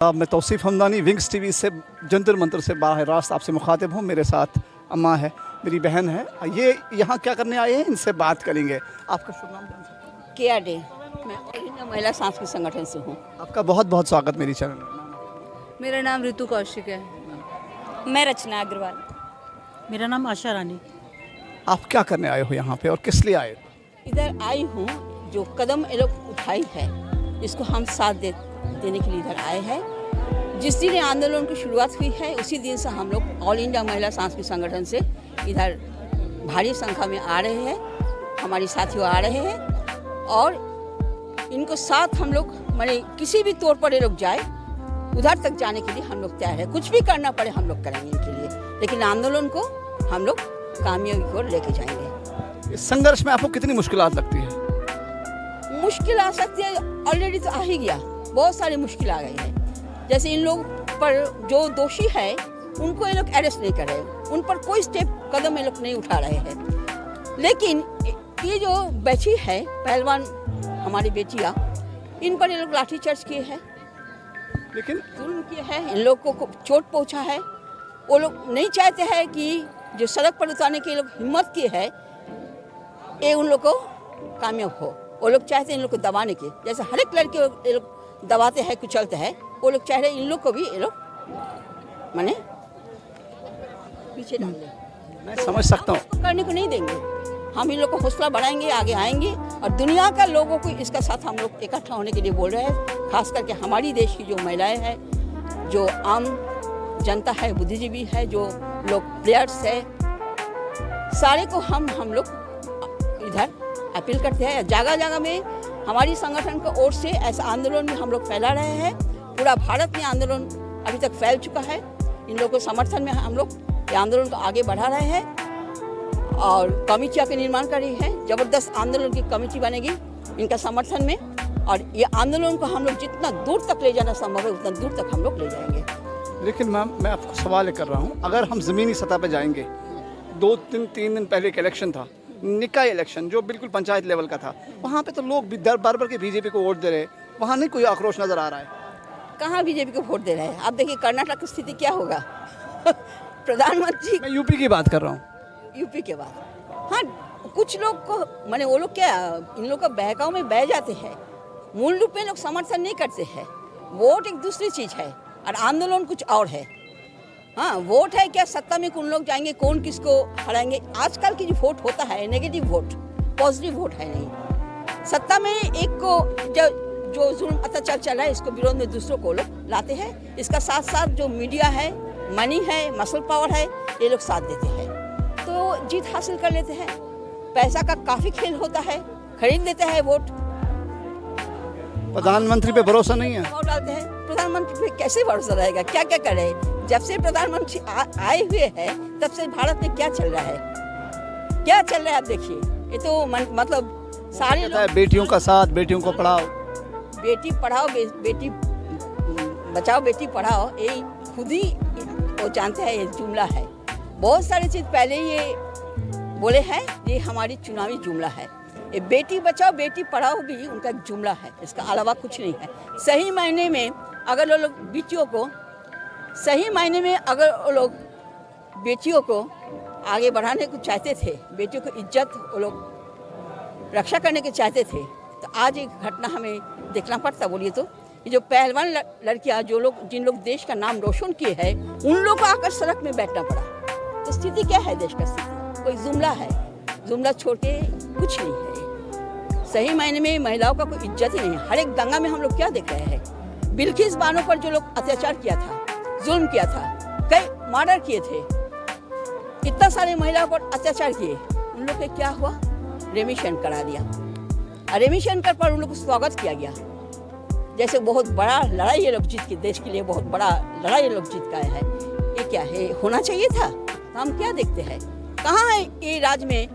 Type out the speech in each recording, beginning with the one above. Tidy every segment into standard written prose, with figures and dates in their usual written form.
मैं Tauseef Hamdani wings TV से जंतर मंतर से बाहर रास्त आपसे मुखातिब हूँ। मेरे साथ अम्मा है, मेरी बहन है। ये यहाँ क्या करने आए हैं, इनसे बात करेंगे। आपका शुभ नाम जान सकता हूँ? किया डे, मैं इंडिया महिला सांस्कृतिक संगठन से हूँ। आपका बहुत बहुत स्वागत मेरी चैनल में। मेरा नाम ऋतु कौशिक है। मैं रचना अग्रवाल। मेरा नाम आशा रानी। आप क्या करने आए हो यहाँ पे और किस लिए आए? इधर आई हूँ, जो कदम ये लोग उठाई है इसको हम साथ देने के लिए इधर आए हैं। जिस दिन आंदोलन की शुरुआत हुई है उसी दिन से हम लोग ऑल इंडिया महिला सांस्कृतिक संगठन से इधर भारी संख्या में आ रहे हैं। हमारी साथियों आ रहे हैं और इनको साथ हम लोग माने किसी भी तौर पर ये लोग जाए उधर तक जाने के लिए हम लोग तैयार है। कुछ भी करना पड़े हम लोग करेंगे इनके लिए, लेकिन आंदोलन को हम लोग कामयाबी की ओर लेके जाएंगे। इस संघर्ष में आपको कितनी मुश्किलात लगती है? मुश्किल आ सकती है, ऑलरेडी तो आ ही गया, बहुत सारी मुश्किल आ गई है। जैसे इन लोग पर जो दोषी है उनको ये लोग अरेस्ट नहीं कर रहे, उन पर कोई स्टेप कदम ये लोग नहीं उठा रहे हैं। लेकिन ये जो बची है पहलवान हमारी बेटियाँ, इन पर ये लोग लाठीचार्ज किए हैं, लेकिन जुल्म किए हैं, इन लोग को चोट पहुंचा है। वो लोग नहीं चाहते हैं कि जो सड़क पर उतारने की लोग हिम्मत की है ये उन लोग को कामयाब हो। वो लोग चाहते हैं इन लोग को दबाने के, जैसे हर एक लड़के ये लोग दबाते हैं, कुचलते हैं। वो लोग चाह रहे हैं इन लोग को भी ये लोग माने पीछे डाल दें। मैं समझ सकता हूँ। करने को नहीं देंगे, हम इन लोग को हौसला बढ़ाएंगे, आगे आएंगे और दुनिया का लोगों को इसका साथ हम लोग इकट्ठा होने के लिए बोल रहे हैं। खास करके हमारी देश की जो महिलाएं हैं, जो आम जनता है, बुद्धिजीवी है, जो लोग प्लेयर्स है, सारे को हम लोग इधर अपील करते हैं। जगह जगह में हमारी संगठन की ओर से ऐसा आंदोलन भी हम लोग फैला रहे हैं। पूरा भारत में आंदोलन अभी तक फैल चुका है। इन लोगों के समर्थन में हम लोग ये आंदोलन को आगे बढ़ा रहे हैं और कमेटियाँ के निर्माण कर रही है। ज़बरदस्त आंदोलन की कमेटी बनेगी इनका समर्थन में और ये आंदोलन को हम लोग जितना दूर तक ले जाना संभव है उतना दूर तक हम लोग ले जाएंगे। लेकिन मैम, मैं आपको सवाल कर रहा हूँ, अगर हम ज़मीनी सतह पर जाएंगे, 2-3 दिन पहले एक इलेक्शन था, निकाय इलेक्शन, जो बिल्कुल पंचायत लेवल का था, वहाँ पे तो लोग भी बार बार के बीजेपी को वोट दे रहे, वहाँ नहीं कोई आक्रोश नज़र आ रहा है। कहाँ बीजेपी को वोट दे रहे हैं? आप देखिए कर्नाटक की स्थिति क्या होगा। प्रधानमंत्री, मैं यूपी की बात कर रहा हूँ। यूपी के बाद हाँ, कुछ लोग को माने वो लोग क्या इन लोग का बहकाव में बह जाते हैं, मूल रूप में लोग समर्थन नहीं करते हैं। वोट एक दूसरी चीज़ है और आंदोलन कुछ और है। हाँ, वोट है क्या, सत्ता में कौन लोग जाएंगे, कौन किसको हराएंगे। आजकल की जो वोट होता है नेगेटिव वोट, पॉजिटिव वोट है नहीं। सत्ता में एक को जो जुल्म अत्याचार चल रहा है इसको विरोध में दूसरों को लोग लाते हैं। इसका साथ साथ जो मीडिया है, मनी है, मसल पावर है, ये लोग साथ देते हैं तो जीत हासिल कर लेते हैं। पैसा का काफ़ी खेल होता है, खरीद लेते हैं वोट। प्रधानमंत्री पे भरोसा नहीं है, वोट डालते हैं। प्रधानमंत्री पे कैसे भरोसा रहेगा? क्या क्या करे? जब से प्रधानमंत्री आए हुए हैं तब से भारत में क्या चल रहा है, क्या चल रहा है आप देखिए। ये तो मतलब सारे लोग बेटियों का साथ, बेटियों को पढ़ाओ, बेटी पढ़ाओ, बेटी बचाओ, बेटी पढ़ाओ, ये खुद ही वो जानते हैं ये जुमला है। बहुत सारी चीज़ पहले ये बोले हैं, ये हमारी चुनावी जुमला है। ये बेटी बचाओ बेटी पढ़ाओ भी उनका एक जुमला है, इसका अलावा कुछ नहीं है। सही मायने में अगर वो लोग बेटियों को सही मायने में अगर वो लोग बेटियों को आगे बढ़ाने को चाहते थे, बेटियों को इज्जत वो लोग रक्षा करने के चाहते थे, तो आज एक घटना हमें देखना पड़ता। बोलिए तो ये जो पहलवान लड़कियां जो लोग जिन लोग देश का नाम रोशन किए हैं उन लोग को आकर सड़क में बैठना पड़ा। तो स्थिति क्या है देश का? स्थिति कोई जुमला है, जुमला छोड़ के कुछ नहीं है। सही मायने में महिलाओं का कोई इज्जत ही नहीं है। हर एक दंगा में हम लोग क्या देख रहे हैं? बिल्किस बानो पर जो लोग अत्याचार किया था, जुल्म किया था, कई मर्डर किए थे, इतना सारे महिलाओं पर अत्याचार किए, उन लोग को क्या हुआ? रेमिशन करा दिया। रेमिशन कर पर उन लोग को स्वागत किया गया जैसे बहुत बड़ा लड़ाई ये लोग जीत के, देश के लिए बहुत बड़ा लड़ाई ये लोग जीत गए हैं। ये क्या है? होना चाहिए था। तो हम क्या देखते हैं, कहाँ है ये राज्य में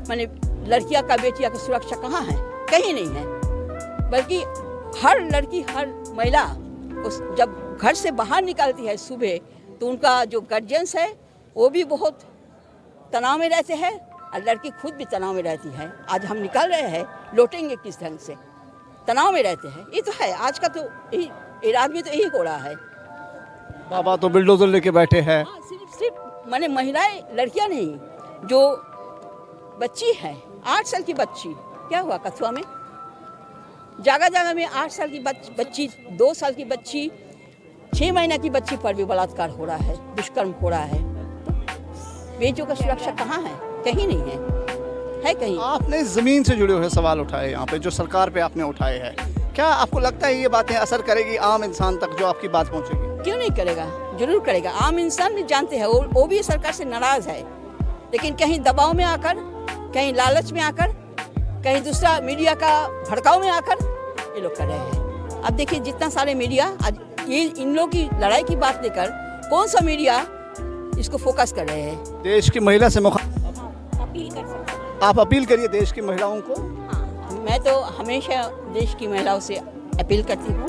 माने लड़कियां का, बेटियां की सुरक्षा कहाँ है? कहीं नहीं है। बल्कि हर लड़की, हर महिला उस जब घर से बाहर निकलती है सुबह, तो उनका जो गार्जियंस है वो भी बहुत तनाव में रहते हैं और लड़की खुद भी तनाव में रहती है। आज हम निकल रहे हैं, लौटेंगे किस ढंग से, तनाव में रहते हैं। ये तो है, आज का तो यही इराद में तो यही हो रहा है। बाबा तो बिल्डोजर लेके बैठे हैं। हाँ, सिर्फ माने महिलाएं, लड़कियां नहीं, जो बच्ची है 8 साल की बच्ची, क्या हुआ कथुआ में, जगह जगह में 8 साल की बच्ची, 2 साल की बच्ची, 6 महीने की बच्ची पर भी बलात्कार हो रहा है, दुष्कर्म हो रहा है। बेटियों का सुरक्षा कहाँ है? कहीं नहीं है कहीं? आपने ज़मीन से जुड़े हुए सवाल उठाए यहाँ पे, जो सरकार पे आपने उठाए हैं। क्या आपको लगता है ये बातें असर करेगी आम इंसान तक, जो आपकी बात पहुँचेगी? क्यों नहीं करेगा, जरूर करेगा। आम इंसान भी जानते हैं, वो भी सरकार से नाराज है, लेकिन कहीं दबाव में आकर, कहीं लालच में आकर, कहीं दूसरा मीडिया का भड़काव में आकर ये लोग कर रहे हैं। अब देखिए जितना सारे मीडिया आज ये इन लोग की लड़ाई की बात लेकर, कौन सा मीडिया इसको फोकस कर रहे हैं? देश की महिला से अपील कर सकते हैं। आप अपील करिए देश की महिलाओं को। हाँ, मैं तो हमेशा देश की महिलाओं से अपील करती हूँ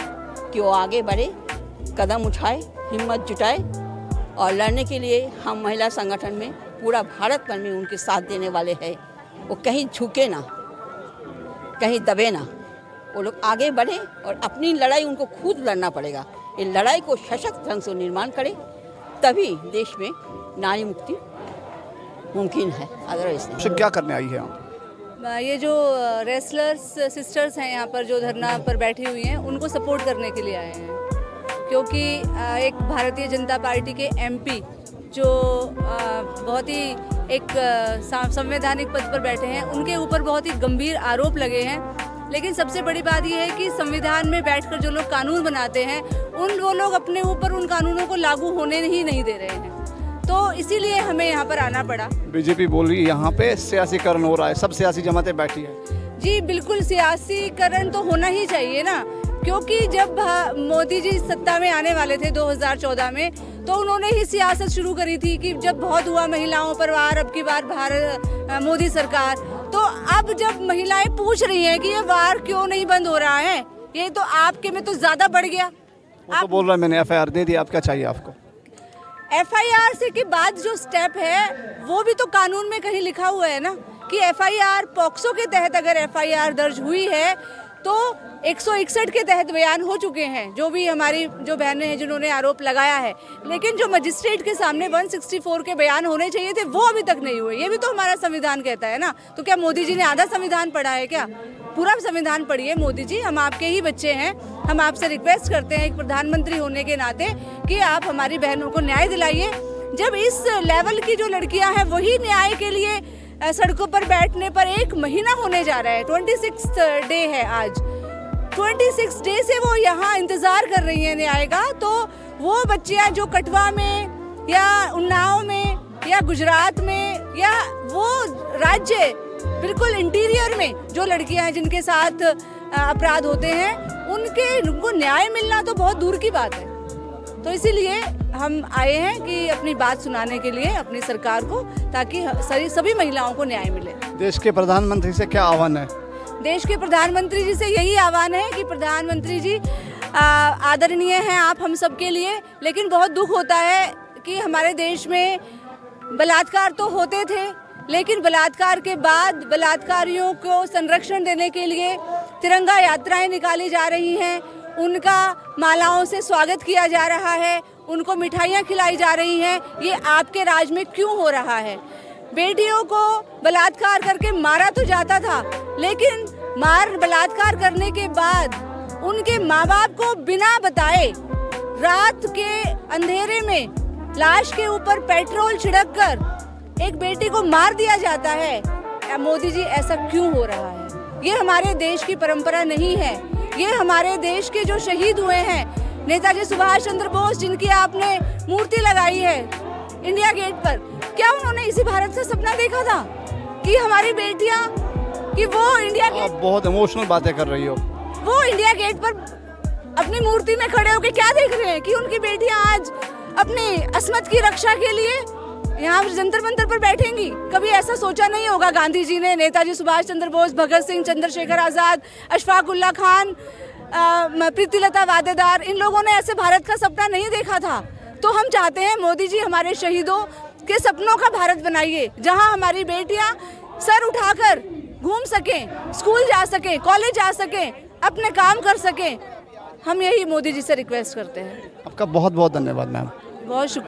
कि वो आगे बढ़े, कदम उठाए, हिम्मत जुटाए, और लड़ने के लिए हम महिला संगठन में पूरा भारत भर में उनके साथ देने वाले हैं। वो कहीं झुके ना, कहीं दबे ना, वो लोग आगे बढ़े और अपनी लड़ाई उनको खुद लड़ना पड़ेगा। ये लड़ाई को सशक्त ढंग से निर्माण करें, तभी देश में नारी मुक्ति मुमकिन है, अदरवाइज नहीं। तो क्या करने आई है आप? ये जो रेसलर्स सिस्टर्स हैं यहाँ पर, जो धरना पर बैठी हुई हैं, उनको सपोर्ट करने के लिए आए हैं, क्योंकि एक भारतीय जनता पार्टी के एमपी जो बहुत ही एक संवैधानिक पद पर बैठे हैं, उनके ऊपर बहुत ही गंभीर आरोप लगे हैं। लेकिन सबसे बड़ी बात यह है कि संविधान में बैठकर जो लोग कानून बनाते हैं, वो लोग अपने ऊपर उन कानूनों को लागू होने ही नहीं दे रहे हैं। तो इसीलिए हमें यहाँ पर आना पड़ा। बीजेपी बोल रही है यहाँ पे सियासीकरण हो रहा है, सब सियासी जमातें बैठी है। जी बिल्कुल, सियासीकरण तो होना ही चाहिए ना, क्योंकि जब मोदी जी सत्ता में आने वाले थे 2014 में, तो उन्होंने ही सियासत शुरू करी थी कि जब बहुत हुआ महिलाओं पर वार, अब की बार भारत मोदी सरकार। तो अब जब महिलाएं पूछ रही हैं कि ये वार क्यों नहीं बंद हो रहा है, ये तो आपके में तो ज्यादा बढ़ गया। वो तो बोल रहा है मैंने एफआईआर दे दी, आप क्या चाहिए आपको? एफआईआर से के बाद जो स्टेप है वो भी तो कानून में कहीं लिखा हुआ है ना, कि एफआईआर पॉक्सो के तहत अगर एफआईआर दर्ज हुई है तो 161 के तहत बयान हो चुके हैं, जो भी हमारी जो बहनें हैं जिन्होंने आरोप लगाया है। लेकिन जो मजिस्ट्रेट के सामने 164 के बयान होने चाहिए थे, वो अभी तक नहीं हुए। ये भी तो हमारा संविधान कहता है ना। तो क्या मोदी जी ने आधा संविधान पढ़ा है क्या? पूरा संविधान पढ़िए मोदी जी, हम आपके ही बच्चे हैं। हम आपसे रिक्वेस्ट करते हैं एक प्रधानमंत्री होने के नाते कि आप हमारी बहनों को न्याय दिलाइए। जब इस लेवल की जो लड़कियां हैं वही न्याय के लिए सड़कों पर बैठने पर 1 महीना होने जा रहा है, 26 डे है आज, 26 डे से वो यहाँ इंतजार कर रही हैं न्याय का। तो वो बच्चियाँ जो कटवा में या उन्नाव में या गुजरात में या वो राज्य बिल्कुल इंटीरियर में जो लड़कियाँ हैं जिनके साथ अपराध होते हैं, उनको न्याय मिलना तो बहुत दूर की बात है। तो इसीलिए हम आए हैं कि अपनी बात सुनाने के लिए अपनी सरकार को, ताकि सभी महिलाओं को न्याय मिले। देश के प्रधानमंत्री से क्या आह्वान है? देश के प्रधानमंत्री जी से यही आह्वान है कि प्रधानमंत्री जी आदरणीय हैं आप हम सब के लिए, लेकिन बहुत दुख होता है कि हमारे देश में बलात्कार तो होते थे, लेकिन बलात्कार के बाद बलात्कारियों को संरक्षण देने के लिए तिरंगा यात्राएं निकाली जा रही हैं, उनका मालाओं से स्वागत किया जा रहा है, उनको मिठाइयाँ खिलाई जा रही हैं। ये आपके राज में क्यों हो रहा है? बेटियों को बलात्कार करके मारा तो जाता था, लेकिन बलात्कार करने के बाद उनके माँ बाप को बिना बताए रात के अंधेरे में लाश के ऊपर पेट्रोल छिड़क कर एक बेटी को मार दिया जाता है। मोदी जी, ऐसा क्यों हो रहा है? ये हमारे देश की परंपरा नहीं है। ये हमारे देश के जो शहीद हुए हैं, नेताजी सुभाष चंद्र बोस, जिनकी आपने मूर्ति लगाई है इंडिया गेट पर, क्या उन्होंने इसी भारत का सपना देखा था कि हमारी बेटियां, कि वो इंडिया गेट, आप बहुत इमोशनल बातें कर रही हो, वो इंडिया गेट पर अपनी मूर्ति में खड़े होकर क्या देख रहे हैं कि उनकी बेटियां आज अपनी अस्मत की रक्षा के लिए यहाँ जंतर मंतर पर बैठेंगी? कभी ऐसा सोचा नहीं होगा गांधी जी ने, नेताजी सुभाष चंद्र बोस, भगत सिंह, चंद्रशेखर आजाद, अशफाक उल्लाह खान, प्रीतिलता वादेदार, इन लोगों ने ऐसे भारत का सपना नहीं देखा था। तो हम चाहते हैं मोदी जी हमारे शहीदों के सपनों का भारत बनाइए, जहां हमारी बेटियां सर उठाकर घूम सकें, स्कूल जा सकें, कॉलेज जा सकें, अपने काम कर सकें। हम यही मोदी जी से रिक्वेस्ट करते हैं। आपका बहुत बहुत धन्यवाद मैम। बहुत शुक्रिया।